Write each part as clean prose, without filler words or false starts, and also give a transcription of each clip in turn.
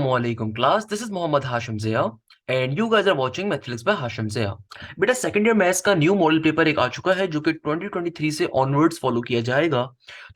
Assalamualaikum class. This is Mohammad Hashim Zia and you guys are watching Mathematics by Hashim Zia. बेटा second year maths का new model paper एक आ चुका है जो कि 2023 से ऑनवर्ड्स फॉलो किया जाएगा।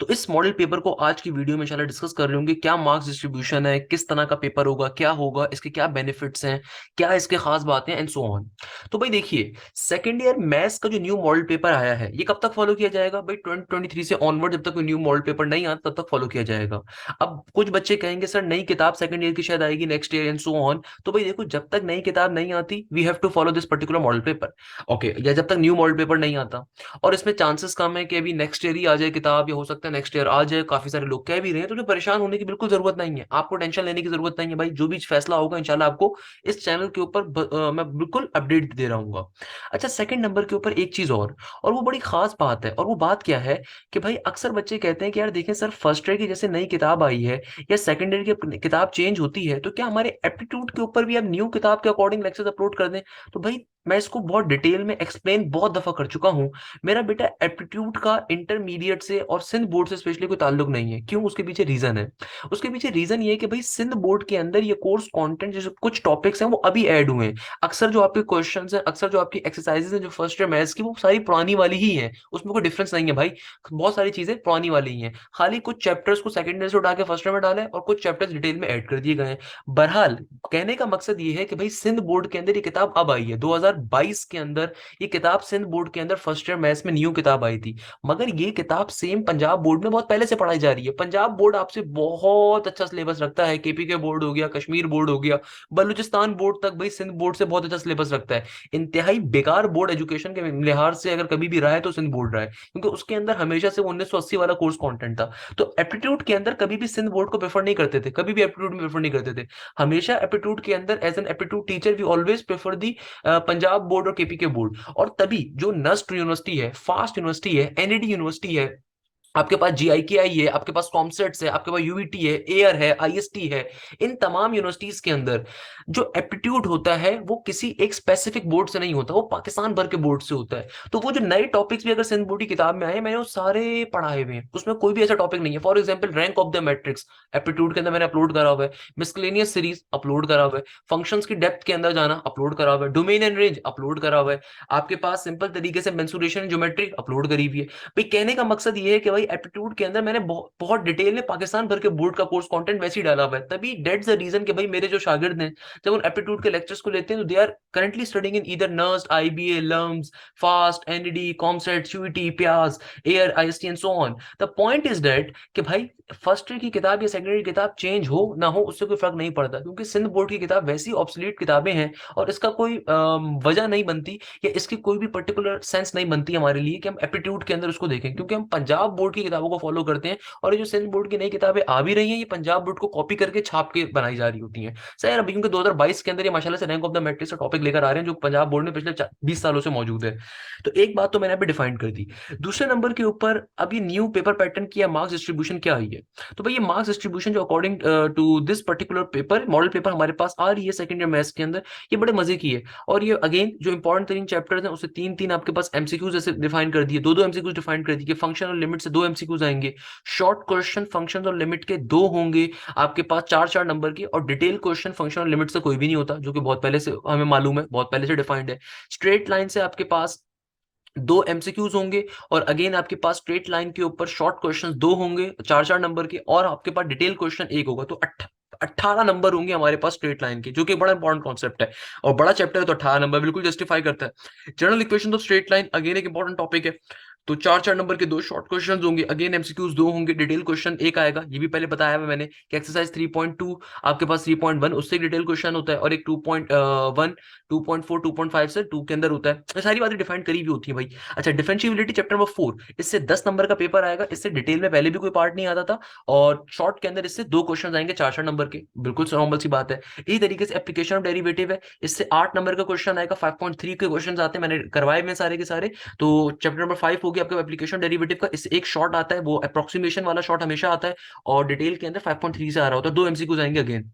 तो इस मॉडल पेपर को आज की वीडियो में इंशाल्लाह डिस्कस कर रहे होंगे। क्या मार्क्स डिस्ट्रीब्यूशन है, किस तरह का पेपर होगा, क्या होगा, इसके क्या बेनिफिट्स हैं, क्या इसके खास बातें एंड सो ऑन। तो भाई देखिए, सेकंड ईयर मैथ्स का जो न्यू मॉडल पेपर आया है ये कब तक फॉलो किया जाएगा भाई? 2023 से ऑनवर्ड जब तक कोई न्यू मॉडल पेपर नहीं आता तब तक फॉलो किया जाएगा। अब कुछ बच्चे कहेंगे सर नई किताब सेकंड ईयर की शायद आएगी next year and so on. तो भाई देखो, जब तक नई किताब नहीं आती we have to follow this particular model paper. Okay, या जब तक न्यू मॉडल पेपर नहीं आता और इसमें चांसेस कम है कि अभी नेक्स्ट ईयर ही आ जाए किताब, या हो सकता है नेक्स्ट ईयर आ जाए, काफी सारे लोग कह भी रहे हैं। तो जो परेशान होने की बिल्कुल जरूरत नहीं है, आपको टेंशन लेने की जरूरत नहीं है भाई। जो भी फैसला होगा इंशाल्लाह आपको इस चैनल के ऊपर मैं बिल्कुल अपडेट दे रहा हूँ। अच्छा, सेकंड नंबर के ऊपर एक चीज और वो बड़ी खास बात है, और वो बात क्या है कि भाई अक्सर बच्चे कहते हैं कि यार देखें सर, फर्स्ट ईयर की जैसे नई किताब आई है या सेकंड ईयर की किताब चेंज होती है, तो क्या हमारे एप्टीट्यूड के ऊपर भी अब न्यू किताब के अकॉर्डिंग लेक्चर्स अपलोड कर दें? तो भाई मैं इसको बहुत डिटेल में एक्सप्लेन बहुत दफा कर चुका हूं। मेरा बेटा एप्टीट्यूड का इंटरमीडिएट से और सिंध बोर्ड से स्पेशली कोई ताल्लुक नहीं है। क्यों? उसके पीछे रीजन है। उसके पीछे रीजन ये है कि भाई सिंध बोर्ड के अंदर ये कोर्स कंटेंट जैसे कुछ टॉपिक्स हैं वो अभी ऐड हुए हैं। अक्सर जो आपके क्वेश्चंस हैं, अक्सर जो आपकी एक्सरसाइजेज हैं जो फर्स्ट ईयर मैथ्स की, वो सारी पुरानी वाली ही हैं। उसमें कोई डिफरेंस नहीं है भाई। बहुत सारी चीजें पुरानी वाली ही हैं। खाली कुछ चैप्टर्स को सेकंड ईयर से उठा के फर्स्ट ईयर में डाले और कुछ चैप्टर्स डिटेल में ऐड कर दिए गए हैं। बहरहाल कहने का मकसद ये है कि भाई सिंध बोर्ड के अंदर ये किताब अब आई है 2022 के अंदर। ये किताब सिंध बोर्ड के अंदर फर्स्ट ईयर मैथ्स में न्यू किताब आई थी। मगर ये किताब सेम पंजाब बोर्ड में बहुत पहले से पढ़ाई जा रही है। पंजाब बोर्ड आपसे बहुत अच्छा सिलेबस रखता है। केपी के बोर्ड हो गया, कश्मीर बोर्ड हो गया, बलूचिस्तान बोर्ड तक भाई सिंध बोर्ड से बहुत अच्छा सिलेबस रखता है। इंतहाई बेकार बोर्ड एजुकेशन के लिहाज से अगर कभी भी रहा है तो सिंध बोर्ड रहा है, क्योंकि उसके अंदर हमेशा से 1980 वाला कोर्स कंटेंट था। तो एप्टीट्यूड के अंदर कभी भी सिंध बोर्ड को प्रेफर नहीं करते थे, कभी भी एप्टीट्यूड में प्रेफर नहीं करते थे। हमेशा एप्टीट्यूड के अंदर as an aptitude teacher we always prefer the Punjab board और केपी के बोर्ड। और तभी जो नस्ट यूनिवर्सिटी है, फास्ट यूनिवर्सिटी है, एनईडी यूनिवर्सिटी है, आपके पास जीआईकेआई है, आपके पास कॉमसेट्स है, आपके पास यूवीटी है, एयर है, आईएसटी है। इन तमाम यूनिवर्सिटीज के अंदर जो एप्टीट्यूड होता है वो किसी एक स्पेसिफिक बोर्ड से नहीं होता, वो पाकिस्तान भर के बोर्ड से होता है। तो वो जो नए टॉपिक्स भी अगर सिंध बोर्ड की किताब में आए, मैंने वो सारे पढ़ाए हुए हैं। उसमें कोई भी ऐसा टॉपिक नहीं है। For example rank of the matrix aptitude के अंदर मैंने अपलोड करा हुआ है। मिसलेनियस सीरीज अपलोड करा हुआ है। फंक्शंस की डेप्थ के अंदर जाना अपलोड करा हुआ है। डोमेन एंड रेंज अपलोड करा हुआ है। आपके पास सिंपल तरीके से मेंसुरेशन ज्योमेट्री अपलोड करी हुई है। भाई कहने का मकसद ये है कि भाई एप्टीट्यूड के अंदर मैंने बहुत डिटेल में पाकिस्तान भर के बोर्ड का कोर्स कंटेंट वैसे ही डाला हुआ है। तभी दैट्स द रीजन कि भाई मेरे जो शागिर्द हैं जब उन एप्टीट्यूड के लेक्चर्स को लेते हैं तो they are currently studying in either NUST, IBA, LUMS, FAST, NED, COMSATS, UET, PIEAS, air, IST and so on. The point is that कि भाई फर्स्ट ईयर की किताब या सेकेंड ईयर की किताब चेंज हो ना हो उससे कोई फर्क नहीं पड़ता, क्योंकि सिंध बोर्ड की किताब वैसी ऑब्सोलीट किताबें हैं। और इसका कोई वजह नहीं बनती या इसकी कोई भी पर्टिकुलर सेंस नहीं बनती हमारे लिए कि हम एप्टीट्यूड के अंदर उसको देखें, क्योंकि हम पंजाब बोर्ड की किताबों को फॉलो करते हैं। और ये जो सिंध बोर्ड की नई किताबें आ भी रही हैं, ये पंजाब बोर्ड को कॉपी करके छाप के बनाई जा रही होती हैं। सर अभी क्योंकि 2022 के अंदर ये माशाल्लाह से रैंक ऑफ द मैट्रिक्स का टॉपिक लेकर आ रहे हैं जो पंजाब बोर्ड में पिछले 20 सालों से मौजूद है। तो एक बात तो मैंने अभी डिफाइन कर दी। दूसरे नंबर के ऊपर अभी न्यू पेपर पैटर्न की मार्क्स डिस्ट्रीब्यूशन क्या आई है। तो भाई ये मार्क्स डिस्ट्रीब्यूशन जो according to this particular paper model paper हमारे पास आ रही है सेकंड ईयर मैथ्स के अंदर, ये बड़े मजे की है। और ये अगेन जो इंपॉर्टेंट 3 चैप्टर्स हैं उससे तीन तीन आपके पास एमसीक्यूज जैसे डिफाइन कर दिए, दो दो एमसीक्यूज डिफाइन कर दिए। फंक्शन और लिमिट से दो एमसीक्यूज आएंगे। शॉर्ट क्वेश्चन फंक्शन और लिमिट के दो होंगे आपके पास, चार चार नंबर के। और डिटेल क्वेश्चन फंक्शन और लिमिट से कोई भी नहीं होता, जो कि बहुत पहले से हमें मालूम है, बहुत पहले से डिफाइंड है। स्ट्रेट लाइन से आपके पास दो एमसीक्यूज होंगे। और अगेन आपके पास स्ट्रेट लाइन के ऊपर शॉर्ट क्वेश्चंस दो होंगे चार चार नंबर के, और आपके पास डिटेल क्वेश्चन एक होगा। तो 18 नंबर होंगे हमारे पास स्ट्रेट लाइन के, जो कि बड़ा इंपॉर्टेंट कॉन्सेप्ट है। और बड़ा चैप्टर है तो 18 नंबर बिल्कुल जस्टिफाई करता है। General equation of straight line again एक इंपॉर्टेंट टॉपिक है। तो चार चार नंबर के दो शॉर्ट क्वेश्चंस होंगे, अगेन एमसीक्यूज दो होंगे, डिटेल क्वेश्चन एक आएगा। ये भी पहले बताया है मैंने कि एक्सरसाइज 3.2 आपके पास 3.1 उससे डिटेल क्वेश्चन होता है, और एक 2.1, 2.4, 2.5 से 2 के अंदर होता है। ये सारी बातें डिफाइन करी हुई होती है भाई। अच्छा, डिफरेंशिएबिलिटी चैप्टर नंबर 4, इससे 10 नंबर का पेपर आएगा। इससे डिटेल में पहले भी कोई पार्ट नहीं आता था, और शॉर्ट के अंदर इससे दो क्वेश्चन आएंगे चार चार नंबर के, बिल्कुल नॉर्मल सी बात है। इसी तरीके से एप्लीकेशन ऑफ डेरिवेटिव है, इससे 8 नंबर का क्वेश्चन आएगा। 5.3 के क्वेश्चन आते हैं, मैंने करवाए में सारे के सारे। तो चैप्टर नंबर 5 हो गया आपका एप्लीकेशन डेरिवेटिव का। इससे एक शॉर्ट आता है, वो अप्रोक्सीमेशन वाला शॉर्ट हमेशा आता है, और डिटेल के अंदर 5.3 से आ रहा होता है। दो एमसीक्यूज आएंगे again.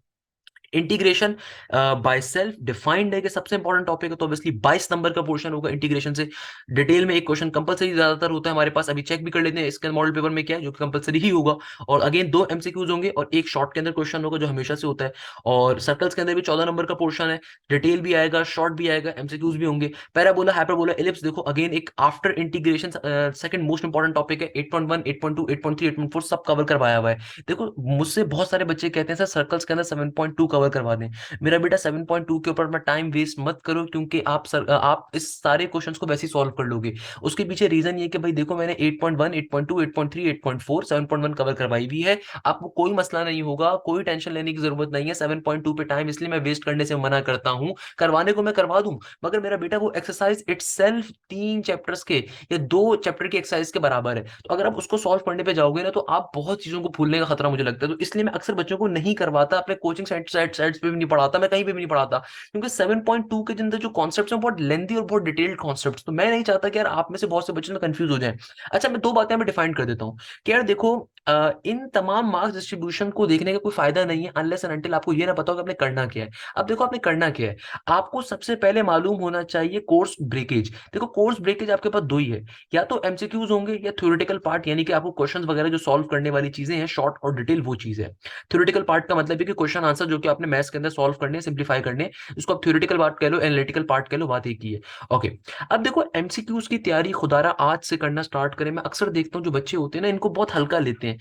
Integration by self defined है कि सबसे इंपॉर्टेंट टॉपिक है, तो ऑब्वियसली 22 नंबर का पोर्शन होगा इंटीग्रेशन से। डिटेल में एक क्वेश्चन कंपलसरी ज्यादातर होता है हमारे पास, अभी चेक भी कर लेते हैं इसके मॉडल पेपर में क्या है, जो कि कंपलसरी ही होगा। और अगेन दो एमसीक्यूज होंगे और एक शॉर्ट के अंदर क्वेश्चन होगा जो हमेशा से होता है। और सर्कल्स के अंदर भी 14 नंबर का पोर्शन है, डिटेल भी आएगा, शॉर्ट भी आएगा, एमसीक्यूज भी होंगे। पैराबोला, हाइपरबोला, एलिप्स, देखो अगेन एक after integration second most important topic है। 8.1, 8.2, 8.3, 8.4 सब कवर करवाया हुआ है। देखो मुझसे बहुत सारे बच्चे कहते हैं सर सर्कल्स के अंदर 7.2 कवर करवा दें। मेरा बेटा 7.2 के ऊपर अपना टाइम वेस्ट मत करो, क्योंकि आप इस सारे क्वेश्चंस को वैसे ही सॉल्व कर लोगे। उसके पीछे रीजन ये कि भाई देखो मैंने 8.1, 8.2, 8.3, 8.4, 7.1 कवर करवाई हुई है। आपको कोई मसला नहीं होगा, कोई टेंशन लेने की जरूरत नहीं है। 7.2 पे टाइम इसलिए मैं वेस्ट करने से मना करता हूँ, करवाने को मैं करवा दूं, मगर मेरा बेटा वो एक्सरसाइज इटसेल्फ 3 चैप्टर्स के या 2 चैप्टर की एक्सरसाइज के बराबर है। तो अगर आप उसको सॉल्व करने पे जाओगे ना, तो आप बहुत चीजों को भूलने का खतरा मुझे लगता है। तो इसलिए मैं अक्सर बच्चों को नहीं करवाता, अपने कोचिंग साइट्स पे भी नहीं पढ़ाता, मैं कहीं पे भी नहीं पढ़ाता, क्योंकि 7.2 के अंदर जो कॉन्सेप्ट हैं बहुत लेंथी और बहुत डिटेल्ड कॉन्सेप्ट, तो मैं नहीं चाहता कि यार आप में से बहुत से बच्चे ना कंफ्यूज हो जाएं। अच्छा, मैं दो बातें मैं डिफाइन कर देता हूँ कि यार देखो इन तमाम मार्क्स डिस्ट्रीब्यूशन को देखने का कोई फायदा नहीं है अनलेस एंड अनटिल आपको ये ना पता हो कि आपने करना क्या है। अब देखो आपने करना क्या है, आपको सबसे पहले मालूम होना चाहिए कोर्स ब्रेकेज। देखो कोर्स ब्रेकेज आपके पास दो ही है, या तो एमसीक्यूज होंगे या थ्योरेटिकल पार्ट, यानी कि आपको क्वेश्चंस वगैरह जो सॉल्व करने वाली चीजें हैं शॉर्ट और डिटेल, वो चीज है। थ्योरेटिकल पार्ट का मतलब है कि क्वेश्चन आंसर जो कि आपने मैथ्स के अंदर सॉल्व करने सिंप्लीफाई करने, इसको आप थ्योरेटिकल पार्ट कह लो, एनालिटिकल पार्ट कह लो, बात एक ही है। ओके, अब देखो एमसीक्यूज की तैयारी खुदारा आज से करना स्टार्ट करें। मैं अक्सर देखता हूँ जो बच्चे होते हैं ना इनको बहुत हल्का लेते हैं।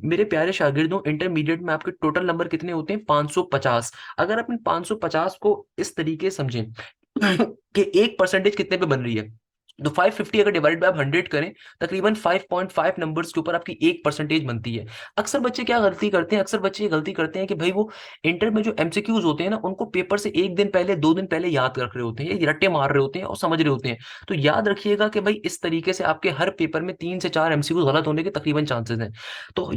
मेरे प्यारे शागिर्दों, इंटरमीडिएट में आपके टोटल नंबर कितने होते हैं? 550। अगर आप इन 550 को इस तरीके से समझें कि एक परसेंटेज कितने पे बन रही है, तो 550 अगर डिवाइड बाय आप 100 करें, तकरीबन 5.5 नंबर्स के ऊपर आपकी एक परसेंटेज बनती है। अक्सर बच्चे क्या गलती करते हैं, अक्सर बच्चे ये गलती करते हैं कि भाई वो इंटर में जो एमसीक्यूज होते हैं ना उनको पेपर से एक दिन पहले, 2 दिन पहले याद रख रहे होते हैं, या रट्टे मार रहे होते हैं और समझ रहे होते हैं। तो याद रखिएगा कि भाई इस तरीके से आपके हर पेपर में 3 से 4 एमसीक्यूज गलत होने के तकरीबन चांसेस हैं। तो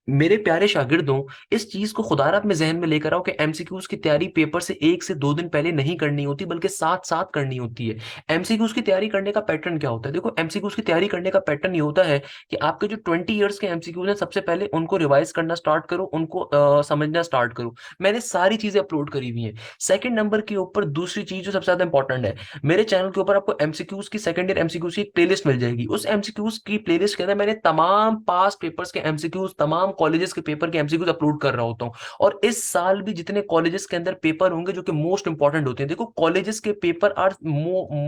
मेरे प्यारे शागिर्दों, इस चीज को खुदारा अपने जहन में लेकर आओ कि एमसीक्यूज की तैयारी पेपर से 1 से 2 दिन पहले नहीं करनी होती, बल्कि साथ साथ करनी होती है। एमसीक्यूज की तैयारी करने का पैटर्न क्या होता है? देखो एमसीक्यूज की तैयारी करने का पैटर्न ये होता है कि आपके जो 20 ईयर्स के एमसीक्यूज हैं, सबसे पहले उनको रिवाइज करना स्टार्ट करो, उनको समझना स्टार्ट करो। मैंने सारी चीजें अपलोड करी हुई हैं। सेकंड नंबर के ऊपर दूसरी चीज जो सबसे ज्यादा इंपॉर्टेंट है, मेरे चैनल के ऊपर आपको एमसीक्यूज की, सेकंड ईयर एमसीक्यूज की एक प्लेलिस्ट मिल जाएगी। उस एमसीक्यूज की प्लेलिस्ट के अंदर मैंने तमाम पास पेपर्स के एमसीक्यूज, तमाम कॉलेजेस के पेपर के एमसीक्यूज अपलोड कर रहा होता हूँ। और इस साल भी जितने कॉलेजेस के अंदर पेपर होंगे जो कि मोस्ट इंपॉर्टेंट होते हैं, देखो कॉलेजेस के paper are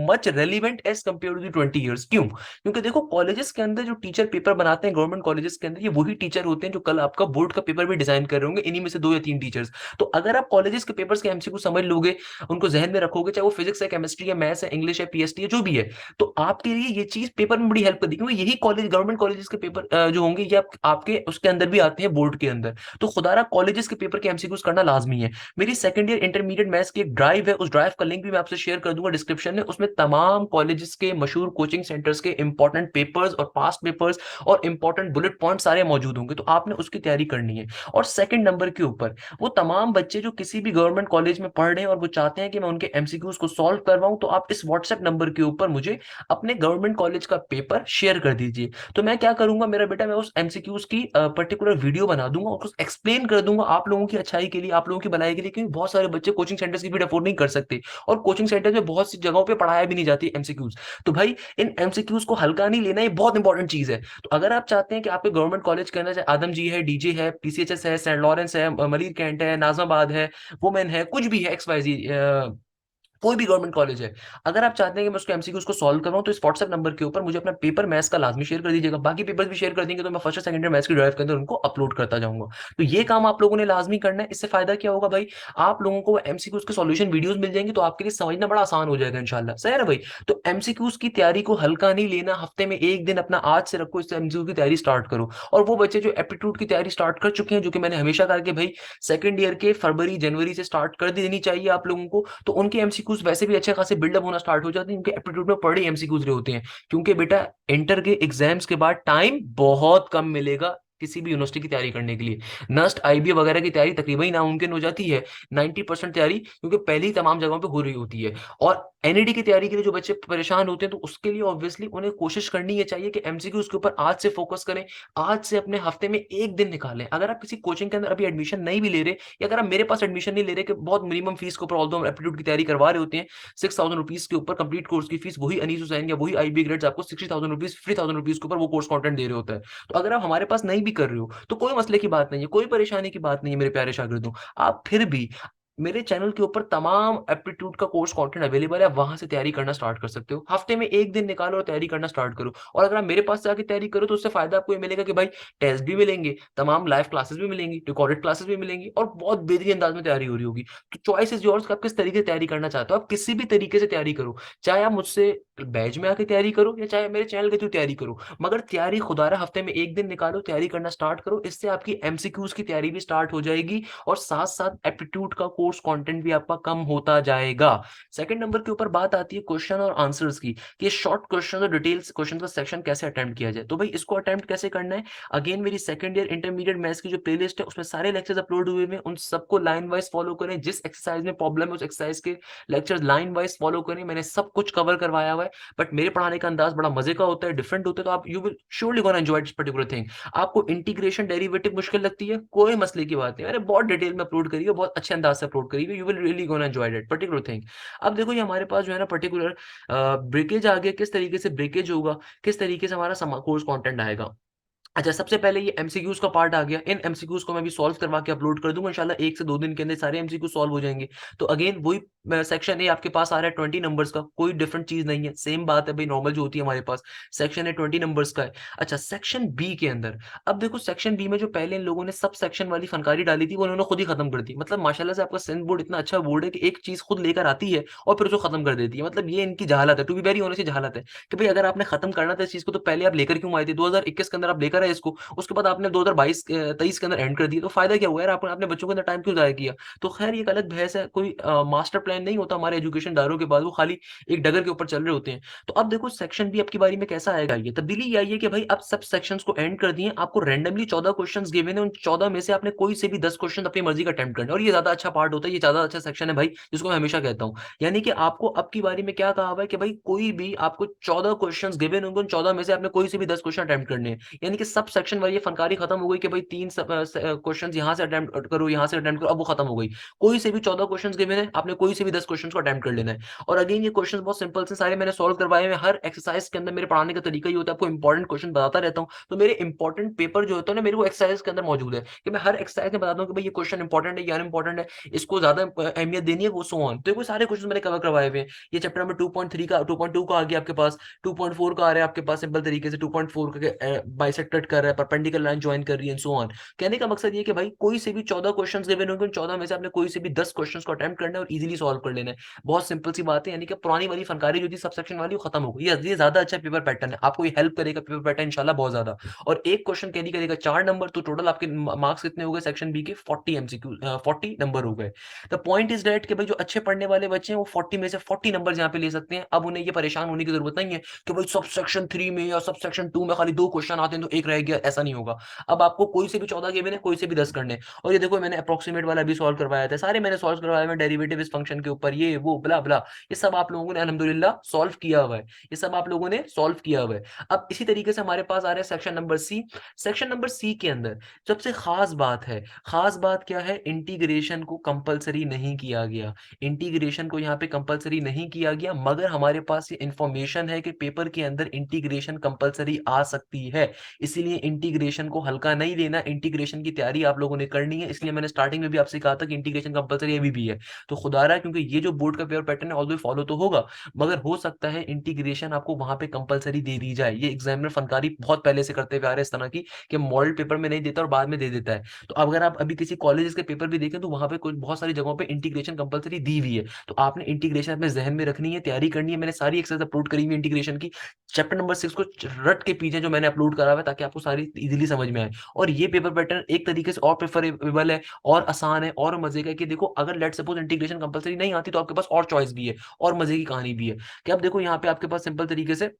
much relevant as compare to the 20 years. क्यों? क्योंकि देखो कॉलेजेस के अंदर जो टीचर पेपर बनाते हैं गवर्नमेंट कॉलेजेस के अंदर, ये वही टीचर होते हैं जो कल आपका बोर्ड का पेपर भी डिजाइन कर रहे होंगे, इन्हीं में से 2 या 3 टीचर्स। तो अगर आप कॉलेजेस के पेपर्स के एमसीक्यू समझ लोगे, उनको जहन में रखोगे, चाहे वो फिजिक्स है, केमिस्ट्री है, मैथ्स है, इंग्लिश है, पीएसटी है, जो भी है, तो आपके लिए ये चीज पेपर में बड़ी हेल्प करती है, क्योंकि यही कॉलेज, गवर्नमेंट कॉलेजेस के पेपर जो होंगे ये आपके उसके अंदर भी आते हैं बोर्ड के अंदर। तो खुदारा कॉलेजेस के पेपर के एमसीक्यूज करना लाजमी है। मेरी सेकंड ईयर इंटरमीडिएट मैथ्स की एक ड्राइव है, उस ड्राइव का लिंक भी मैं आपसे शेयर कर दूंगा डिस्क्रिप्शन में। उसमें तमाम कॉलेजेस के मशहूर कोचिंग सेंटर्स के इंपॉर्टेंट पेपर्स और पास्ट पेपर्स और इंपॉर्टेंट बुलेट पॉइंट सारे मौजूद होंगे, तो आपने उसकी तैयारी करनी है। और सेकंड नंबर के ऊपर वो तमाम बच्चे जो किसी भी गवर्नमेंट कॉलेज में पढ़ रहे हैं और वो चाहते हैं कि मैं उनके एमसीक्यूज को सॉल्व करवाऊं, तो आप इस व्हाट्सएप नंबर के ऊपर मुझे अपने गवर्नमेंट कॉलेज का पेपर शेयर कर दीजिए। तो मैं क्या करूंगा मेरा बेटा, मैं उस एमसीक्यूज की पर्टिकुलर वीडियो बना दूंगा और उसको एक्सप्लेन कर दूंगा आप लोगों की अच्छाई के लिए, आप लोगों की भलाई के लिए, क्योंकि बहुत सारे बच्चे कोचिंग सेंटर्स की फीस अफोर्ड नहीं कर सकते, और कोचिंग सेंटर्स में बहुत सी जगहों पे पढ़ाया भी नहीं जाती एमसीक्यूज। तो भाई इन एमसीक्यूज को हल्का नहीं लेना, ये बहुत इंपॉर्टेंट चीज है। तो अगर आप चाहते हैं कि आपके गवर्नमेंट कॉलेज के अंदर चाहे आदम जी है, डीजे है, पीसीएचएस है, सेंट लॉरेंस है, मलिर कैंट है, नाजमाबाद है, वुमेन है, कुछ भी है, एक्स वाई जी, कोई भी गवर्नमेंट कॉलेज है, अगर आप चाहते हैं कि मैं उसके एमसीक्यूज को सॉल्व करवाऊं, तो इस व्हाट्सएप नंबर के ऊपर मुझे अपना पेपर मैथ्स का लाजमी शेयर कर दीजिएगा। बाकी पेपर्स भी शेयर कर देंगे तो मैं फर्स्ट और सेकंड ईयर मैथ्स की ड्राइव के अंदर उनको अपलोड करता जाऊंगा। तो ये काम आप लोगों ने लाजमी करना है। इससे फायदा क्या होगा भाई, आप लोगों को एमसीक्यूज के सॉल्यूशन वीडियोस मिल जाएंगे, तो आपके लिए समझना बड़ा आसान हो जाएगा इंशाल्लाह। सही है ना भाई? तो एमसीक्यूज की तैयारी को हल्का नहीं लेना, हफ्ते में एक दिन अपना आज से रखो, इससे एमसीक्यू की तैयारी स्टार्ट करो। और वो बच्चे जो एप्टीट्यूड की तैयारी स्टार्ट कर चुके हैं, जो कि मैंने हमेशा कहा कि भाई सेकंड ईयर के फरवरी जनवरी से स्टार्ट कर देनी चाहिए आप लोगों को, तो उनके एमसीक्यूज वैसे भी अच्छे खासे बिल्डअप होना स्टार्ट हो जाते हैं, उनके एप्टीट्यूड में पढ़े एमसीक्यूज रहे होते हैं। क्योंकि बेटा इंटर के एग्जाम्स के बाद टाइम बहुत कम मिलेगा, किसी भी यूनिवर्सिटी की तैयारी करने के लिए। नस्ट, आईबी वगैरह की तैयारी तकरीबन ही नामुमकिन हो जाती है, 90% तैयारी, क्योंकि पहले ही तमाम जगहों पे हो रही होती है। और एनईडी की तैयारी के लिए जो बच्चे परेशान होते हैं, तो उसके लिए ऑब्वियसली उन्हें कोशिश करनी ये चाहिए कि एमसीक्यूज के ऊपर आज से फोकस करें। आज से अपने हफ्ते में एक दिन निकालें। अगर आप किसी कोचिंग के अंदर अभी एडमिशन नहीं भी ले रहे, या अगर आप मेरे पास एडमिशन नहीं ले रहे, कि बहुत मिनिमम फीस के ऊपर ऑल्दो हम एप्टीट्यूड की तैयारी करवा रहे होते हैं, 6000 रुपीज के ऊपर कंप्लीट कोर्स की फीस, वही अनीस हुसैन या वही आईबी ग्रेड्स आपको 60,000 रुपीज, 50,000 रुपीज के ऊपर वो कोर्स कंटेंट दे रहे होता है। तो अगर आप हमारे पास नहीं भी कर रहे हो, तो कोई मसले की बात नहीं है, कोई परेशानी की बात नहीं है मेरे प्यारे शागिर्दों। आप फिर भी मेरे चैनल के ऊपर तमाम एप्टीट्यूड का कोर्स कंटेंट अवेलेबल है, वहां से तैयारी करना स्टार्ट कर सकते हो। हफ्ते में एक दिन निकालो और तैयारी करना स्टार्ट करो। और अगर आप मेरे पास से आके तैयारी करो, तो उससे फायदा आपको ये मिलेगा कि भाई टेस्ट भी मिलेंगे, तमाम लाइव क्लासेस भी मिलेंगी, रिकॉर्डेड क्लासेस भी मिलेंगी, और बहुत बेहतरीन अंदाज में तैयारी हो रही होगी। तो चॉइस इज योर्स, आप किस तरीके से तैयारी करना चाहते हो। आप किसी भी तरीके से तैयारी करो, चाहे आप मुझसे बैच में आके तैयारी करो, या चाहे मेरे चैनल के थ्रू तैयारी करो, मगर तैयारी खुदारा हफ्ते में एक दिन निकालो, तैयारी करना स्टार्ट करो। इससे आपकी एमसीक्यूज की तैयारी भी स्टार्ट हो जाएगी, और साथ साथ एप्टीट्यूड का कोर्स कंटेंट भी आपका कम होता जाएगा। सेकंड नंबर के ऊपर बात आती है क्वेश्चन और आंसर्स की, कि शॉर्ट क्वेश्चन और डिटेल्स क्वेश्चन का सेक्शन कैसे अटेम्प्ट किया जाए। तो भाई इसको अटेम्प्ट कैसे करना है, अगेन मेरी सेकंड ईयर इंटरमीडिएट मैथ्स की जो प्लेलिस्ट है, उसमें सारे लेक्चर्स अपलोड हुए हैं, उन सबको लाइन वाइज फॉलो करें। जिस एक्सरसाइज में प्रॉब्लम है, उस एक्सरसाइज के लेक्चर्स लाइन वाइज फॉलो करें। मैंने सब कुछ कवर करवाया हुआ है, बट मेरे पढ़ाने का अंदाज बड़ा मजे का होता है, डिफरेंट होता है, तो आप you will surely gonna enjoy this particular thing. आपको इंटीग्रेशन डेरिवेटिव मुश्किल लगती है, कोई मसले की बात नहीं, मैंने बहुत डिटेल में अपलोड करी है, बहुत अच्छे अंदाज से अपलोड करी है, you will really gonna enjoy that particular thing. अब देखो ये हमारे पास जो है ना पर्टिकुलर ब्रेकेज आ गया, किस तरीके से ब्रेकेज होगा, किस तरीके से हमारा कोर्स कंटेंट आएगा। अच्छा, सबसे पहले ये एमसीक्यूज का पार्ट आ गया। इन एमसीक्यूज को मैं भी सॉल्व करवा के अपलोड कर दूंगा इंशाल्लाह, 1 से 2 दिन के अंदर सारे एमसीक्यू सॉल्व हो जाएंगे। तो अगेन वही सेक्शन ए आपके पास आ रहा है 20 नंबर्स का, कोई डिफरेंट चीज नहीं है, सेम बात है भाई, नॉर्मल जो होती है हमारे पास। सेक्शन ए 20 नंबर्स का है। अच्छा, सेक्शन बी के अंदर, अब देखो सेक्शन बी में जो पहले इन लोगों ने सब सेक्शन वाली फनकारी डाली थी, वो उन्होंने खुद ही खत्म कर दी। मतलब माशाल्लाह से आपका सिंध बोर्ड इतना अच्छा बोर्ड है कि एक चीज खुद लेकर आती है और फिर उसको खत्म कर देती है। मतलब ये इनकी जहालत है, टू बी वेरी ऑनेस्ट जहालत है, कि भाई अगर आपने खत्म करना था इस चीज को, तो पहले आप लेकर क्यों आए थे, 2021 के अंदर आप लेकर आए इसको, उसके बाद आपने 2022 23 के अंदर एंड कर दिया, तो फायदा क्या हुआ यार, आपने अपने बच्चों के अंदर टाइम क्यों जाया किया। तो खैर ये एक अलग बहस है, कोई मास्टर प्लान नहीं होता हमारे एजुकेशन दायरों के बाद, वो खाली एक डगर के ऊपर चल रहे होते हैं। तो अब देखो सेक्शन बी आपकी बारी में कैसा आएगा, ये तब्दीली ये आई है कि भाई अब सब सेक्शंस को एंड कर दिए, आपको रैंडमली 14 क्वेश्चंस गिवन है, उन 14 में से आपने कोई से भी 10 क्वेश्चन अपनी मर्जी का अटेम्प्ट करना है। और ये ज्यादा अच्छा पार्ट होता है, ये ज्यादा अच्छा सेक्शन है भाई, जिसको मैं हमेशा कहता हूँ। यानी कि आपको अब की बारी में क्या कहा हुआ है कि भाई कोई भी आपको 14 क्वेश्चन गिवन होंगे, उन 14 में से आपने कोई से भी 10 क्वेश्चन अटेम्प्ट करने हैं। यानी कि सब सेक्शन वाली ये फनकारी खत्म हो गई कि भाई 3 क्वेश्चन यहाँ से अटेम्प्ट करो, यहाँ से अटेम्प्ट करो, अब वो खत्म हो गई। कोई से भी 14 क्वेश्चन गिवन है, आपने कोई से भी 10 क्वेश्चन को अटेम्प्ट कर लेना है। और अगेन ये क्वेश्चन बहुत सिंपल से सारे मैंने सॉल्व करवाए हैं। हर एक्सरसाइज के अंदर मेरे पढ़ाने का तरीका ही होता है, आपको इंपॉर्टेंट क्वेश्चन बताता रहता हूँ। तो मेरे इंपॉर्टेंट पेपर जो होता है ना, मेरे को एक्सरसाइज के अंदर मौजूद है, कि मैं हर एक्सरसाइज में बताता हूँ कि भाई ये क्वेश्चन इंपॉर्टेंट है, यार इंपॉर्टेंट है, इसको ज्यादा अहमियत देनी है, वो सो ऑन। तो ये कोई सारे क्वेश्चन मैंने कवर करवाए हुए हैं। ये चैप्टर नंबर 2.3 का, 2.2 का आ गया आपके पास, 2.4 का आ रहा है आपके पास सिंपल तरीके से, 2.4 का बाइसेक्ट कट कर रहा है, परपेंडिकुलर लाइन ज्वाइन कर रही है, सो ऑन। कहने का मकसद ये कि भाई कोई से भी 14 क्वेश्चन गिवन होंगे, उन 14 में से आपने कोई से भी 10 क्वेश्चन को अटेम्प्ट करना है और इजीली सॉल्व कर लेना है। बहुत सिंपल सी बात है, यानी कि पुरानी वाली फनकारी जो थी सब सेक्शन वाली, वो खत्म हो गई। ये ज्यादा अच्छा पेपर पैटर्न है, आपको ये हेल्प करेगा पेपर पैटर्न इंशाल्लाह बहुत ज्यादा। और एक क्वेश्चन कैरी करेगा 4 नंबर, तो टोटल आपके मार्क्स कितने हो गए सेक्शन बी के, 40 एमसीक्यू, 40 नंबर हो गए। द पॉइंट इज दैट कि भाई जो अच्छे पढ़ने वाले बच्चे हैं, वो 40 में से 40 नंबर यहाँ पे ले सकते हैं। अब उन्हें ये परेशान होने की जरूरत नहीं है कि भाई सब सेक्शन 3 में या सब सेक्शन 2 में खाली 2 क्वेश्चन आते हैं तो एक रह गया, ऐसा नहीं होगा। अब आपको कोई से भी 14 गिवन है, कोई से भी 10 करने। और ये देखो मैंने अप्रोक्सीमेट वाला भी सॉल्व करवाया था, सारे मैंने सॉल्व करवाए हैं, डेरिवेटिव इस फंक्शन के ऊपर, ये वो ब्ला ब्ला, ये सब आप लोगों ने अल्हम्दुलिल्लाह सॉल्व किया हुआ है, ये सब आप लोगों ने सॉल्व किया हुआ है। अब इसी तरीके से हमारे पास आ रहा है section number C. Section number C के अंदर सबसे खास बात है, खास बात क्या है, इंटीग्रेशन को कंपलसरी नहीं किया गया। इंटीग्रेशन को यहाँ पे कंपलसरी नहीं किया गया, मगर हमारे पास ये इंफॉर्मेशन है कि पेपर के अंदर इंटीग्रेशन कंपलसरी आ सकती है। इसीलिए इंटीग्रेशन को हल्का नहीं लेना, इंटीग्रेशन की तैयारी आप लोगों ने करनी है। इसलिए मैंने स्टार्टिंग में भी आपसे कहा था कि इंटीग्रेशन कंपलसरी अभी भी है। तो खुदारा क्योंकि ये जो बोर्ड का पेपर पैटर्न है ऑल्दो फॉलो तो होगा, मगर हो सकता है इंटीग्रेशन आपको वहां पे कंपलसरी दे दी जाए। ये एग्जामिनर फनकारी बहुत पहले से करते हुए आ रहे हैं इस तरह की, कि मॉडल पेपर में नहीं देता और बाद में दे देता है। तो अगर आप अभी किसी कॉलेज के पेपर भी देखें, तो वहां पे कुछ बहुत सारी जगहों पे इंटीग्रेशन कंपलसरी दी हुई है। तो आपने इंटीग्रेशन अपने जहन में रखनी है, तैयारी करनी है। मैंने सारी एक्सरसाइज अपलोड करी हुई इंटीग्रेशन की, चैप्टर नंबर 6 को रट के पीछे जो मैंने अपलोड करा हुआ है, ताकि आपको सारी इजीली समझ में आए। और ये पेपर पैटर्न एक तरीके से और प्रेफरेबल है, और आसान है, और मजे का है, कि देखो अगर लेट सपोज इंटीग्रेशन कंपलसरी नहीं आती, तो आपके पास और चॉइस भी है, और मजे की कहानी भी है। कि अब देखो यहाँ पे आपके पास सिंपल तरीके से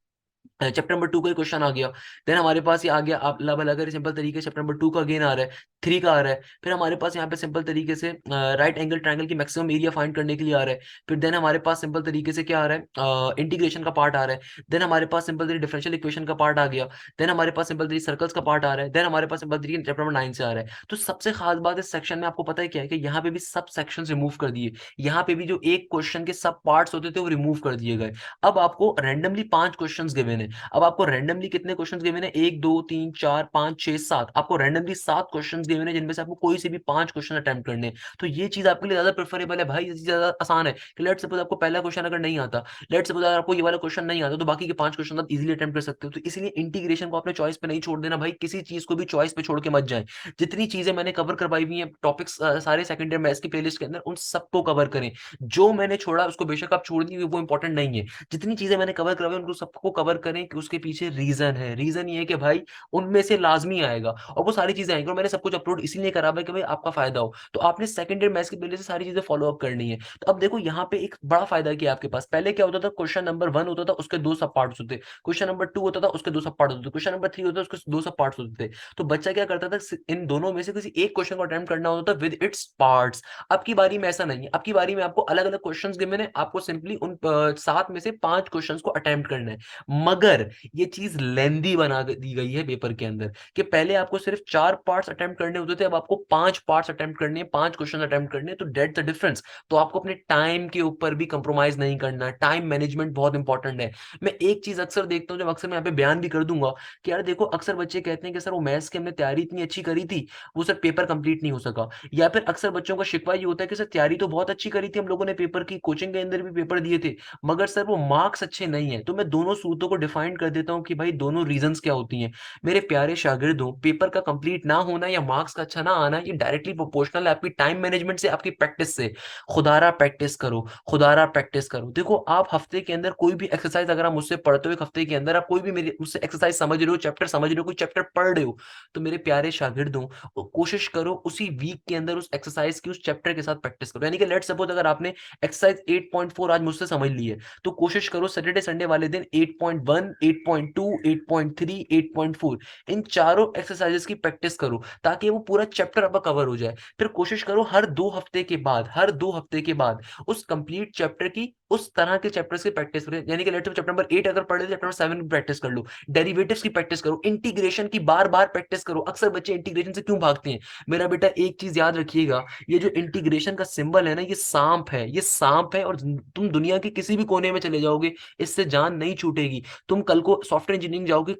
चैप्टर नंबर 2 का क्वेश्चन आ गया। देन हमारे पास ये आ गया, आप लब अगर सिंपल तरीके से चैप्टर नंबर 2 का अगेन आ रहा है, 3 का आ रहा है। फिर हमारे पास यहाँ पे सिंपल तरीके से राइट एंगल ट्रायंगल की मैक्सिमम एरिया फाइंड करने के लिए आ रहा है। फिर देन हमारे पास सिंपल तरीके से क्या आ रहा है, इंटीग्रेशन का पार्ट आ रहा है। देन हमारे पास सिंपल तरीके डिफरेंशियल इक्वेशन का पार्ट आ गया। देन हमारे पास सिंपल तरीके सर्कल्स का पार्ट आ रहा है। देन हमारे पास सिंपल तरीके चैप्टर नंबर 9 से आ रहा है। तो सबसे खास बात इस सेक्शन में आपको पता है क्या है, कि यहाँ पे भी सब सेक्शन रिमूव कर दिए। यहाँ पे भी जो एक क्वेश्चन के सब पार्ट्स होते थे वो रिमूव कर दिए गए। अब आपको रैंडमली 5 क्वेश्चंस गिवन है। अब आपको रैंडमली कितने क्वेश्चंस गिवन है, 1 2 3 4 5 6 7, आपको रैंडमली 7 क्वेश्चंस गिवन है, जिनमें से आपको कोई से भी 5 क्वेश्चन अटेम्प्ट करने हैं। तो ये चीज आपके लिए ज्यादा प्रेफरेबल है भाई, ये चीज ज्यादा आसान है। कि लेट सपोज आपको पहला क्वेश्चन अगर नहीं आता, लेट सपोज अगर आपको ये वाला क्वेश्चन नहीं आता, तो बाकी के 5 क्वेश्चन आप इजीली अटेम्प्ट कर सकते हो। तो इसलिए इंटीग्रेशन को अपने चॉइस पे नहीं छोड़ देना भाई, किसी चीज को भी चॉइस पे छोड़ के मत जाए। जितनी चीजें मैंने कवर करवाई हुई है टॉपिक्स सारे सेकंड ईयर मैथ्स की प्लेलिस्ट के अंदर, उन सबको कवर करें। जो मैंने छोड़ा उसको बेशक आप छोड़ दीजिए, वो इंपॉर्टेंट नहीं है। जितनी चीजें मैंने कवर करवाई उनको सबको कवर करें, कि उसके पीछे रीजन है। रीजन ये है कि भाई उनमें से लाजमी आएगा, और वो सारी चीजें आएंगी। और मैंने सब कुछ अपलोड इसीलिए करा हुआ है कि भाई आपका फायदा हो। तो आपने सेकंड ईयर मैथ्स की पहले से सारी चीजें फॉलो अप करनी है। तो अब देखो यहाँ पे एक बड़ा फायदा है कि आपके पास पहले क्या होता था, क्वेश्चन नंबर 1 होता था उसके 2 सब पार्ट्स होते, क्वेश्चन नंबर 2 होता था उसके 2 सब पार्ट होते, क्वेश्चन नंबर 3 होता था उसके 2 सब पार्ट्स होते थे। तो बच्चा क्या करता था, इन दोनों में से किसी एक क्वेश्चन को अटेम्प्ट करना होता था विद इट्स पार्ट्स। अब की बारी में ऐसा नहीं है, अब की बारी में आपको अलग अलग क्वेश्चन गिवन है, आपको सिंपली उन 7 में से 5 क्वेश्चन को अटेम्प्ट करना है। मगर ये चीज लेंदी बना दी गई है पेपर के अंदर, कि पहले आपको सिर्फ 4 पार्ट्स अटेम्प्ट करने होते थे, अब आपको 5 पार्ट्स अटेम्प्ट करने हैं, 5 क्वेश्चन अटेम्प्ट करने हैं। तो डेट द डिफरेंस। तो आपको अपने टाइम के ऊपर भी कंप्रोमाइज नहीं करना है, टाइम मैनेजमेंट बहुत इंपॉर्टेंट है। मैं एक चीज अक्सर देखता हूँ, जब अक्सर मैं यहाँ पे बयान भी कर दूंगा, कि यार देखो अक्सर बच्चे कहते हैं कि सर वो मैथ्स की हमने तैयारी इतनी अच्छी करी थी, वो सर पेपर कंप्लीट नहीं हो सका। या फिर अक्सर बच्चों का शिकवा ये होता है कि सर तैयारी तो बहुत अच्छी करी थी हम लोगों ने, पेपर की कोचिंग के अंदर भी पेपर दिए थे, मगर सर वो मार्क्स अच्छे नहीं है। तो मैं दोनों सूत्रों को डिफाइन कर देता हूँ कि भाई दोनों रीजंस क्या होती हैं। मेरे प्यारे शागिर्दों, पेपर का कंप्लीट ना होना या मार्क्स का अच्छा ना आना, ये डायरेक्टली प्रोपोर्शनल है आपकी टाइम मैनेजमेंट से, आपकी प्रैक्टिस से। खुदारा प्रैक्टिस करो, खुदारा प्रैक्टिस करो। देखो आप हफ्ते के अंदर कोई भी एक्सरसाइज अगर आप मुझसे पढ़ते हो, एक हफ्ते के अंदर आप कोई भी मेरे मुझसे एक्सरसाइज समझ रहे हो, चैप्टर समझ रहे हो, कोई चैप्टर पढ़ रहे हो, तो मेरे प्यारे शागिर्दों कोशिश करो उसी वीक के अंदर उस एक्सरसाइज की उस चैप्टर के साथ प्रैक्टिस करो। यानी कि लेट सपोज अगर आपने एक्सरसाइज 8.4 आज मुझसे समझ ली है, तो कोशिश करो सैटरडे संडे वाले दिन 8.1 8.2 8.3 8.4 इन चारों एक्सरसाइजेस की प्रैक्टिस करो, ताकि वो पूरा चैप्टर आपका कवर हो जाए। फिर कोशिश करो हर 2 हफ्ते के बाद, हर 2 हफ्ते के बाद उस कंप्लीट चैप्टर की उस तरह के चैप्टर्स की प्रैक्टिस करें। यानी कि लेट चैप्टर नंबर 8 अगर पढ़े तो चैप्टर नंबर 7 की प्रैक्टिस कर लो, डेरिवेटिव्स की प्रैक्टिस करो, इंटीग्रेशन की बार बार प्रैक्टिस करो। अक्सर बच्चे इंटीग्रेशन से क्यों भागते हैं, मेरा बेटा एक चीज याद रखिएगा, ये जो इंटीग्रेशन का सिंबल है ना, ये सांप है, ये सांप है। और तुम दुनिया के किसी भी कोने में चले जाओगे, इससे जान नहीं छूटेगी। तुम कल को सॉफ्टवेयर इंजीनियरिंग जाओगे,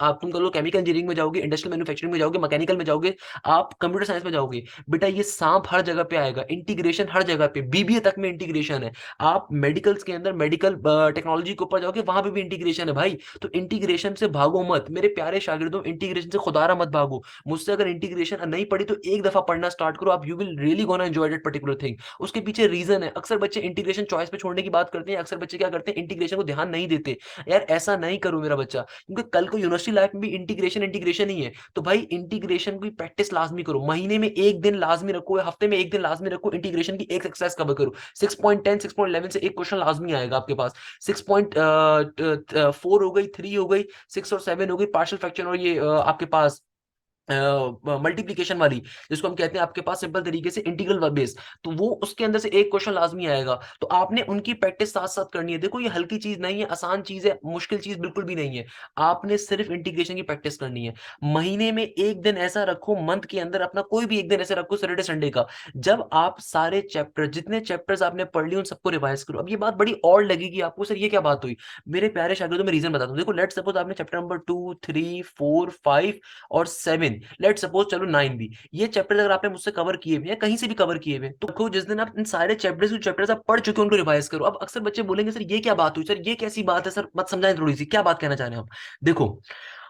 आप तुम कल को केमिकल इंजीनियरिंग में जाओगे, इंडस्ट्रियल मैन्युफैक्चरिंग में जाओगे, मैकेनिकल में जाओगे, आप कंप्यूटर साइंस में जाओगे, बेटा ये सांप हर जगह पे आएगा, इंटीग्रेशन हर जगह पे, बीबीए तक में इंटीग्रेशन है। आप मेडिकल्स के अंदर मेडिकल टेक्नोलॉजी के ऊपर जाओगे, वहां पे भी इंटीग्रेशन है भाई। तो इंटीग्रेशन से भागो मत मेरे प्यारे शागिर्दों, इंटीग्रेशन से खुदारा मत भागो। मुझसे अगर इंटीग्रेशन नहीं पढ़ी तो एक दफा पढ़ना स्टार्ट करो, आप you will really gonna enjoy that particular thing. उसके पीछे रीजन है। अक्सर बच्चे इंटीग्रेशन चॉइस पे छोड़ने की बात करते हैं, अक्सर बच्चे क्या करते हैं, इंटीग्रेशन को ध्यान नहीं देते। यार ऐसा नहीं करो मेरा बच्चा, क्योंकि कल को यूनिवर्सिटी लाइफ में भी इंटीग्रेशन इंटीग्रेशन ही है। तो भाई इंटीग्रेशन की प्रैक्टिस लाजमी करो, महीने में एक दिन लाजमी रखो, हफ्ते में एक दिन लाजमी रखो, इंटीग्रेशन की एक एक्सरसाइज कवर करो। 6.10 6.11 से एक क्वेश्चन लाजमी आएगा आपके पास। 6.4 हो गई, 3 हो गई, 6 और 7 हो गई, पार्शियल फ्रैक्शन, और ये आपके पास मल्टीप्लीकेशन वाली, जिसको हम कहते हैं आपके पास सिंपल तरीके से इंटीग्रल बेस। तो वो उसके अंदर से एक क्वेश्चन लाजमी आएगा। तो आपने उनकी प्रैक्टिस साथ साथ करनी है। देखो ये हल्की चीज नहीं है, आसान चीज है, मुश्किल चीज बिल्कुल भी नहीं है। आपने सिर्फ इंटीग्रेशन की प्रैक्टिस करनी है। महीने में एक दिन ऐसा रखो, मंथ के अंदर अपना कोई भी एक दिन ऐसे रखो, सैटरडे संडे का, जब आप सारे चैप्टर, जितने चैप्टर्स आपने पढ़ लिए उन सबको रिवाइज करो। अब ये बात बड़ी और लगेगी आपको, सर ये क्या बात हुई, मेरे प्यारे शागिर्दों, मैं रीजन बताता हूँ। देखो लेट सपोज आपने चैप्टर नंबर 2 3 4 5 और 7, लेट सपोज चलो 9 भी, ये चैप्टर अगर आपने मुझसे कवर किए हुए हैं, कहीं से भी कवर किए हुए हैं, तो देखो जिस दिन आप इन सारे चैप्टर्स आप पढ़ चुके हो उनको रिवाइज करो। अब अक्सर बच्चे बोलेंगे सर ये क्या बात हुई, सर ये कैसी बात है, सर मत समझाएं थोड़ी सी, क्या बात कहना चाह रहे हैं हम। देखो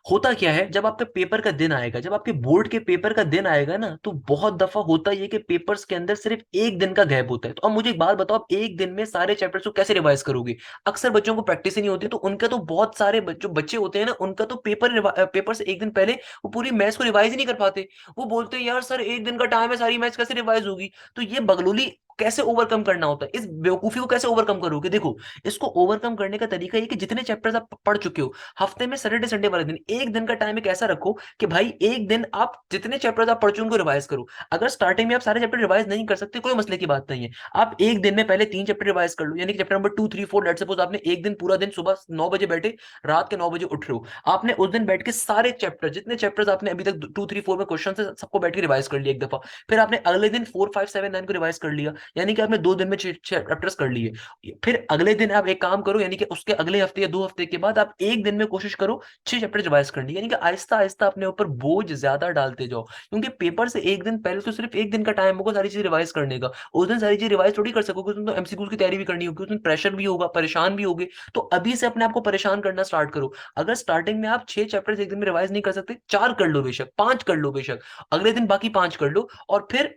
होता क्या है, जब आपका पेपर का दिन आएगा, जब आपके बोर्ड के पेपर का दिन आएगा ना, तो बहुत दफा होता ही है कि पेपर्स के अंदर सिर्फ एक दिन का गैप होता है। तो अब मुझे एक बात बताओ, आप एक दिन में सारे चैप्टर्स को कैसे रिवाइज करोगे। अक्सर बच्चों को प्रैक्टिस ही नहीं होती, तो उनका तो बहुत सारे जो बच्चे होते हैं ना, उनका तो पेपर से एक दिन पहले वो पूरी मैथ्स को रिवाइज ही नहीं कर पाते। वो बोलते हैं यार सर एक दिन का टाइम है, सारी मैथ्स कैसे रिवाइज होगी। तो ये बगलोली कैसे ओवरकम करना होता है, इस बेवकूफी को कैसे ओवरकम करोगे? देखो, इसको ओवरकम करने का तरीका ये कि जितने चैप्टर्स आप पढ़ चुके हो, हफ्ते में सैटरडे संडे वाले दिन एक दिन का टाइम एक ऐसा रखो कि भाई एक दिन आप जितने चैप्टर्स आप पढ़ चुके हो उनको रिवाइज करो। अगर स्टार्टिंग में आप सारे चैप्टर रिवाइज नहीं कर सकते, कोई मसले की बात नहीं है, आप एक दिन में पहले 3 चैप्टर रिवाइज कर लो, यानी कि चैप्टर नंबर 2 3 4। लेट्स सपोज आपने एक दिन पूरा दिन सुबह 9 बजे बैठे, रात के 9 बजे उठ रहे हो, आपने उस दिन बैठ के सारे चैप्टर, जितने चैप्टर्स आपने अभी तक 2 3 4 में क्वेश्चन है सबको बैठ के रिवाइज कर लिया एक दफा। फिर आपने अगले दिन 4 5 7 9 को रिवाइज कर लिया, यानी कि आपने 2 दिन में 6 चैप्टर्स कर लिए। फिर अगले दिन आप एक काम करो, यानी कि उसके अगले हफ्ते या 2 हफ्ते के बाद आप एक दिन में कोशिश करो 6 चैप्टर रिवाइज करने की, यानी कि आहिस्ता आहिस्ता अपने ऊपर बोझ ज्यादा डालते जाओ। क्योंकि पेपर से एक दिन पहले तो सिर्फ एक दिन का टाइम होगा सारी चीज रिवाइज करने का, उस दिन सारी चीज रिवाइज थोड़ी कर सकोगे, उस दिन तो एमसीक्यूज की तैयारी भी करनी होगी, उस दिन प्रेशर भी होगा, परेशान भी होगे। तो अभी से अपने आप को परेशान करना स्टार्ट करो। अगर स्टार्टिंग में आप 6 चैप्टर्स एक दिन में रिवाइज नहीं कर सकते, 4 कर लो बेशक, 5 कर लो बेशक, अगले दिन बाकी 5 कर लो। और फिर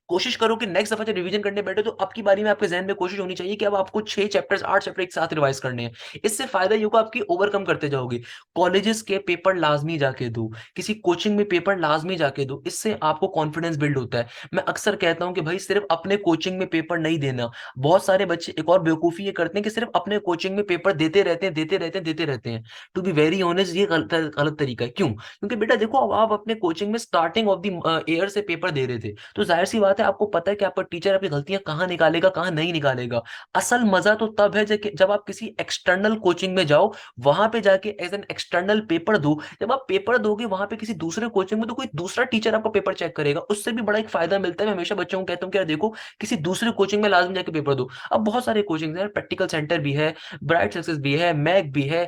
कोशिश करो कि नेक्स्ट दफा जब रिवीजन करने बैठो तो आपकी बारी में आपके जहन में कोशिश होनी चाहिए कि अब आपको 6 चैप्टर्स 8 चैप्टर एक साथ रिवाइज करने हैं। इससे फायदा ये होगा, आपकी ओवरकम करते जाओगे। कॉलेजेस के पेपर लाजमी जाके दो, किसी कोचिंग में पेपर लाजमी जाके दो, इससे आपको कॉन्फिडेंस बिल्ड होता है। मैं अक्सर कहता हूं कि भाई सिर्फ अपने कोचिंग में पेपर नहीं देना। बहुत सारे बच्चे एक और बेवकूफी ये करते हैं कि सिर्फ अपने कोचिंग में पेपर देते रहते हैं, देते रहते हैं, देते रहते हैं। टू बी वेरी ऑनेस्ट, ये गलत गलत तरीका है। क्यों? क्योंकि बेटा देखो, अब आप अपने कोचिंग में स्टार्टिंग ऑफ द ईयर से पेपर दे रहे थे, तो जाहिर सी बात है आपको पता है कि आपका टीचर आपकी गलतियां कहाँ निकालेगा कहाँ नहीं निकालेगा। असल मजा तो तब है जब आप किसी एक्सटर्नल कोचिंग में जाओ, वहां पे जाके एज एन एक्सटर्नल पेपर दो। जब आप पेपर दोगे वहां पे किसी दूसरे कोचिंग में, तो कोई दूसरा टीचर आपका पेपर चेक करेगा, उससे भी बड़ा एक फायदा मिलता है। मैं हमेशा बच्चों को कहता हूँ कि यार देखो, किसी दूसरे कोचिंग में लाजमी जाके पेपर दो। अब बहुत सारे कोचिंग है, प्रैक्टिकल सेंटर भी है, ब्राइट सक्सेस भी है, मैक भी है,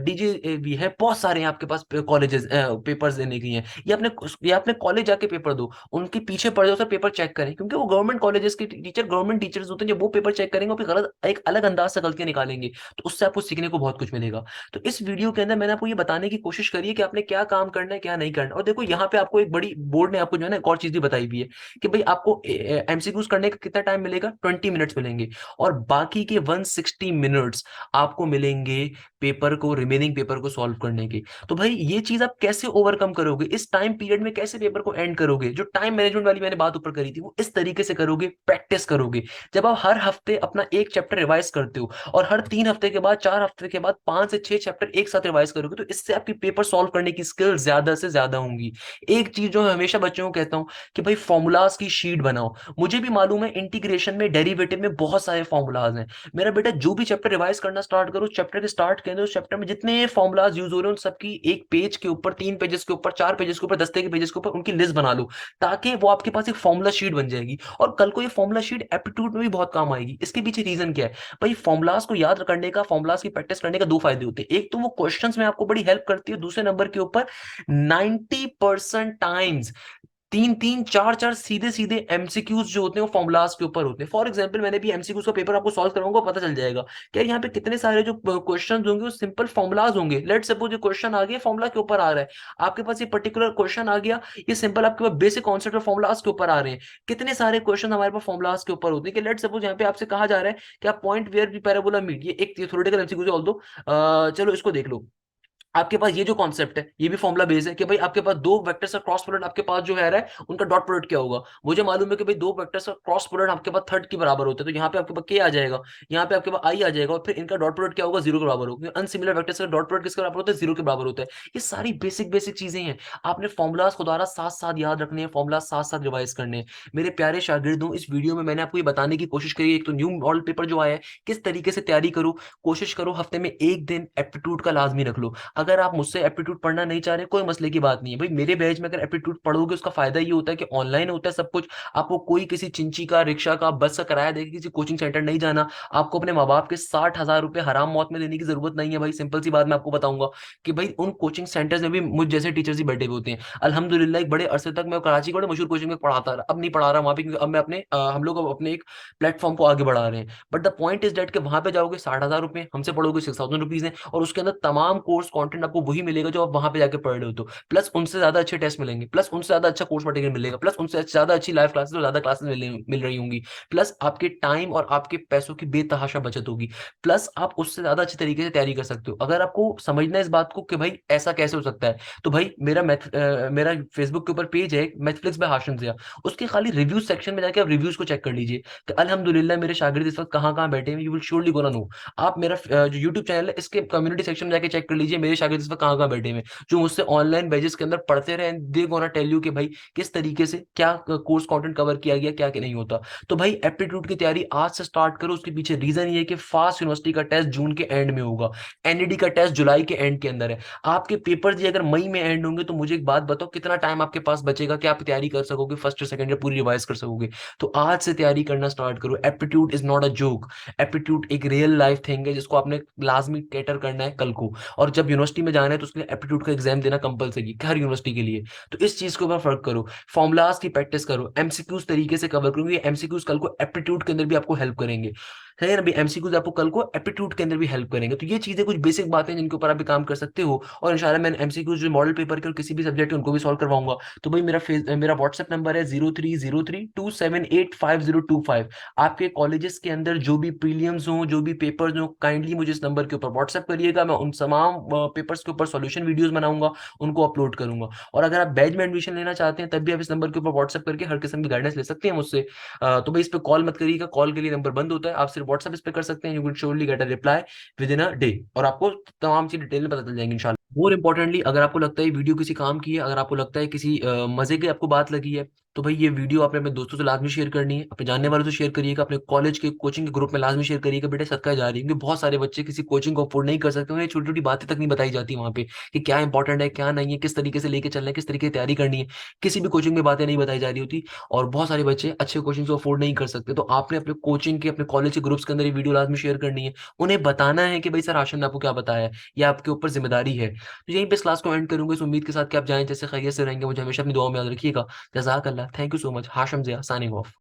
डीजे भी है, बहुत सारे हैं आपके पास कॉलेजेस पेपर्स देने के लिए। ये अपने कॉलेज जाके पेपर दो, उनके पीछे पड़ जाओ सर, पेपर चेक करें, क्योंकि वो गवर्नमेंट कॉलेजेस के टीचर गवर्नमेंट टीचर्स होते हैं। जब वो पेपर चेक करेंगे वो भी गलत एक अलग अंदाज से गलतियां निकालेंगे, तो उससे आपको सीखने को बहुत कुछ मिलेगा। तो इस वीडियो के अंदर मैंने आपको ये बताने की कोशिश करी है कि आपने क्या काम करना है क्या नहीं करना। और देखो यहाँ पे आपको एक बड़ी बोर्ड ने आपको जो है ना एक और चीज भी बताई हुई है कि भाई आपको एमसीक्यूज करने का कितना टाइम मिलेगा, 20 मिनट्स मिलेंगे, और बाकी के 160 मिनट्स आपको मिलेंगे पेपर को, रिमेनिंग पेपर को सॉल्व करने के। तो भाई ये चीज आप कैसे ओवरकम करोगे, इस टाइम पीरियड में कैसे पेपर को एंड करोगे? जो टाइम मैनेजमेंट वाली मैंने बात ऊपर करी थी, वो इस तरीके से करोगे, प्रैक्टिस करोगे। जब आप हर हफ्ते अपना एक चैप्टर रिवाइज करते हो, और हर 3 हफ्ते के बाद, 4 हफ्ते के बाद 5 से 6 चैप्टर एक साथ रिवाइज करोगे, तो इससे आपकी पेपर सॉल्व करने की स्किल ज्यादा से ज्यादा होंगी। एक चीज जो मैं हमेशा बच्चों को कहता हूँ कि भाई फॉर्मूलाज की शीट बनाओ। मुझे भी मालूम है इंटीग्रेशन में, डेरिवेटिव में बहुत सारे फॉर्मूलाज हैं। मेरा बेटा जो भी चैप्टर रिवाइज करना स्टार्ट करो, चैप्टर के स्टार्ट करें, उस चैप्टर में जितने फॉर्मूलाज यूज हो रहे हैं उन सबकी एक पेज के ऊपर, 3 पेजेस के ऊपर, 4 पेजेस के ऊपर, दस्ते के पेजेस के ऊपर उनकी लिस्ट बना लो, ताकि वो आपके पास एक फॉर्मूला शीट बन जाएगी। और कल को ये फॉर्मूला शीट एप्टीट्यूड में भी बहुत काम आएगी। इसके पीछे रीजन क्या है? भाई फॉर्मूलाज को याद करने का, फॉर्मूलाज की प्रैक्टिस करने का 2 फायदे होते हैं। एक तो वो क्वेश्चंस में आपको बड़ी हेल्प करती है, दूसरे नंबर के ऊपर 90% टाइम्स 3 3 4 4 सीधे सीधे एमसीक्यूज जो होते हैं वो फॉर्मुलाज के ऊपर होते हैं। फॉर एग्जांपल, मैंने भी एमसीक्यूज का पेपर आपको सॉल्व करवाऊंगा, पता चल जाएगा कि यार यहाँ पे कितने सारे जो क्वेश्चन होंगे वो सिंपल फॉर्मुलाज होंगे। लेट सपोज ये क्वेश्चन आ गया, फॉर्मुला के ऊपर आ रहा है, आपके पास ये पर्टिकुलर क्वेश्चन आ गया, ये सिंपल आपके पास बेसिक कॉन्सेप्ट और फॉर्मुलाज के ऊपर आ रहे हैं। कितने सारे क्वेश्चन हमारे पास फॉर्मुलाज के ऊपर होते हैं कि लेट सपोज यहाँ पे आपसे कहा जा रहा है कि आप point where the parabola meet, ये एक थ्योरेटिकल एमसीक्यू है, दो चलो इसको देख लो। आपके पास ये जो कॉन्सेप्ट है ये भी फॉर्मुला बेस है कि भाई आपके पास दो वेक्टर्स का क्रॉस प्रोडक्ट आपके पास जो है रहा है, उनका डॉट प्रोडक्ट क्या होगा। मुझे मालूम है कि भाई दो वेक्टर्स का क्रॉस प्रोडक्ट आपके पास 30 के बराबर होता है, तो यहाँ पे आपके पास के आ जाएगा, यहाँ पे आपके पास आई आ जाएगा, और फिर इनका डॉट प्रोडक्ट क्या होगा, 0 के बराबर होगा। अनसिमिलर वेक्टर्स का डॉट प्रोडक्ट किसके बराबर होता है, 0 के बराबर होता है। ये सारी बेसिक बेसिक चीजें हैं, आपने फॉर्मुलाज को द्वारा साथ साथ याद रखने हैं, फॉर्मुला साथ साथ रिवाइज करने हैं। मेरे प्यारे शागिर्दों, इस वीडियो में मैंने आपको ये बताने की कोशिश करी, एक तो न्यू मॉडल पेपर जो आया है किस तरीके से तैयारी करो। कोशिश करो हफ्ते में एक दिन एप्टीट्यूड का लाजमी रख लो। अगर आप मुझसे एप्टीट्यूड पढ़ना नहीं चाह रहे, कोई मसले की बात नहीं है भाई, मेरे बैच में अगर एप्टीट्यूड पढ़ोगे उसका फायदा ये होता है कि ऑनलाइन होता है सब कुछ। आपको कोई किसी चिंची का, रिक्शा का, बस का किराया देके किसी कोचिंग सेंटर नहीं जाना। आपको अपने माँ बाप के 60,000 रुपए हराम मौत में देने की जरूरत नहीं है भाई। सिंपल सी बात मैं आपको बताऊंगा कि भाई उन कोचिंग सेंटर्स में भी मुझ जैसे टीचर्स ही बैठे हुए होते हैं। अल्हम्दुलिल्लाह एक बड़े अरसे तक मैं कराची के बड़े मशहूर कोचिंग में पढ़ाता रहा, अब नहीं पढ़ा रहा वहां पे, क्योंकि अब मैं हम लोग अब अपने एक प्लेटफॉर्म को आगे बढ़ा रहे हैं। But the point is that कि वहां पे जाओगे 60,000 रुपए, हमसे पढ़ोगे 6,000 रुपीज है, और उसके अंदर तमाम कोर्स कंटेंट आपको वही मिलेगा जो आप वहां पे जाके पढ़ रहे हो, तो प्लस उनसे ज्यादा अच्छे टेस्ट मिलेंगे, प्लस उनसे ज्यादा अच्छा कोर्स मटेरियल मिलेगा, प्लस उनसे ज्यादा अच्छी लाइव क्लासेस और ज्यादा क्लासेस मिल रही होंगी, प्लस आपके टाइम और आपके पैसों की बेतहाशा बचत होगी, प्लस आप उससे ज्यादा अच्छे तरीके से तैयारी कर सकते हो। अगर आपको समझना है इस बात को कि भाई ऐसा कैसे हो सकता है, तो भाई मेरा फेसबुक के ऊपर पेज है मैथफ्लिक्स बाय हाशिम ज़िया, उसके खाली रिव्यूज सेक्शन में जाके आप रिव्यूज को चेक कर लीजिए कि अल्हम्दुलिल्लाह मेरे शागिर्द इस वक्त कहाँ कहाँ बैठे हैं, you will surely gonna know. आप मेरा जो यूट्यूब चैनल है इसके कम्युनिटी सेक्शन में जाके चेक कर लीजिए मेरे शागिर्द इस वक्त कहाँ कहाँ बैठे हुए हैं, जो मुझसे ऑनलाइन बैचेस के अंदर पढ़ते रहे, दे गोना टेल यू कि भाई किस तरीके से क्या कोर्स कंटेंट कवर किया गया, क्या क्या नहीं होता। तो भाई एप्टीट्यूड की तैयारी आज से स्टार्ट करो। उसके पीछे रीजन ये है कि फास्ट यूनिवर्सिटी का टेस्ट जून के एंड में होगा, एनईडी का टेस्ट जुलाई के एंड के अंदर है, आपके पेपर जी अगर मई में एंड होंगे तो मुझे एक बात बताओ कितना टाइम आपके पास बचेगा कि आप तैयारी कर सकोगे, फर्स्ट और सेकंड ईयर पूरी रिवाइज कर सकोगे। तो आज से तैयारी करना स्टार्ट करो। Aptitude is not a joke, aptitude एक रियल लाइफ थिंग है जिसको आपने लाजमी कैटर करना है कल को, और जब यूनिवर्सिटी में जाना है तो उसके लिए एप्टीट्यूड का एग्जाम देना कंपलसरी हर यूनिवर्सिटी के लिए। तो इस चीज के ऊपर फर्क करो, फॉर्मुलाज की प्रैक्टिस करो, एमसीक्यूज तरीके से कवर करो, ये एमसीक्यूज कल को एप्टीट्यूड के अंदर भी आपको हेल्प करेंगे, है ना। एमसीक्यूज आपको कल को एप्टीट्यूड के अंदर भी हेल्प करेंगे। तो ये चीजें कुछ बेसिक बातें हैं जिनके ऊपर आप भी काम कर सकते हो, और इंशाल्लाह मैं एमसीक्यूज जो मॉडल पेपर के और किसी भी सब्जेक्ट के उनको भी सॉल्व करवाऊंगा। तो भाई मेरा व्हाट्सएप नंबर है 030327850225। आपके कॉलेजेस के अंदर जो भी प्रीलियम्स हो, जो भी पेपर्स हो, काइंडली मुझे इस नंबर के ऊपर व्हाट्सएप करिएगा, मैं उन तमाम पेपर्स के ऊपर सॉल्यूशन वीडियोस बनाऊंगा, उनको अपलोड करूंगा। और अगर आप बैच में एडमिशन लेना चाहते हैं तब भी आप इस नंबर के ऊपर व्हाट्सएप करके हर किस्म की गाइडेंस ले सकते हैं मुझसे। तो भाई इस पे कॉल मत करिएगा, कॉल के लिए नंबर बंद होता है, आप सिर्फ व्हाट्सएप इस पे कर सकते हैं, you will surely get a reply with in a day, और आपको तमाम चीज डिटेल में पता चल जाएंगी इंशाल्लाह। मोर इंपॉर्टेंटली, अगर आपको लगता है वीडियो किसी काम की है, अगर आपको लगता है किसी मजे की आपको बात लगी है, तो भाई ये वीडियो आपने अपने दोस्तों से लाजमी शेयर करनी है, अपने जानने वालों से शेयर करिएगा, अपने कॉलेज के कोचिंग के ग्रुप में लाजमी शेयर करिएगा, बेटे सदका जा रही है, क्योंकि बहुत सारे बच्चे किसी कोचिंग को अफोर्ड नहीं कर सकते, उन्हें छोटी छोटी बातें तक नहीं बताई जाती वहाँ पे कि क्या इंपॉर्टेंट है क्या नहीं है, किस तरीके से लेके चलना है, किस तरीके की तैयारी करनी है, किसी भी कोचिंग में बातें नहीं बताई जा रही होती। और बहुत सारे बच्चे अच्छे कोचिंग को अफोर्ड नहीं कर सकते, तो आपने अपने कोचिंग के अपने कॉलेज के ग्रुप्स के अंदर ये वीडियो लाजमी शेयर करनी है, उन्हें बताना है कि भाई सर आशन ने आपको क्या बताया है, ये आपके ऊपर जिम्मेदारी है। तो यहीं पे इस क्लास को एंड करूंगा इस उम्मीद के साथ कि आप जाएं जैसे खैरियत से रहेंगे, मुझे हमेशा अपनी दुआ में याद रखिएगा। जज़ाक अल्लाह, thank you so much. Hashim Zia signing of.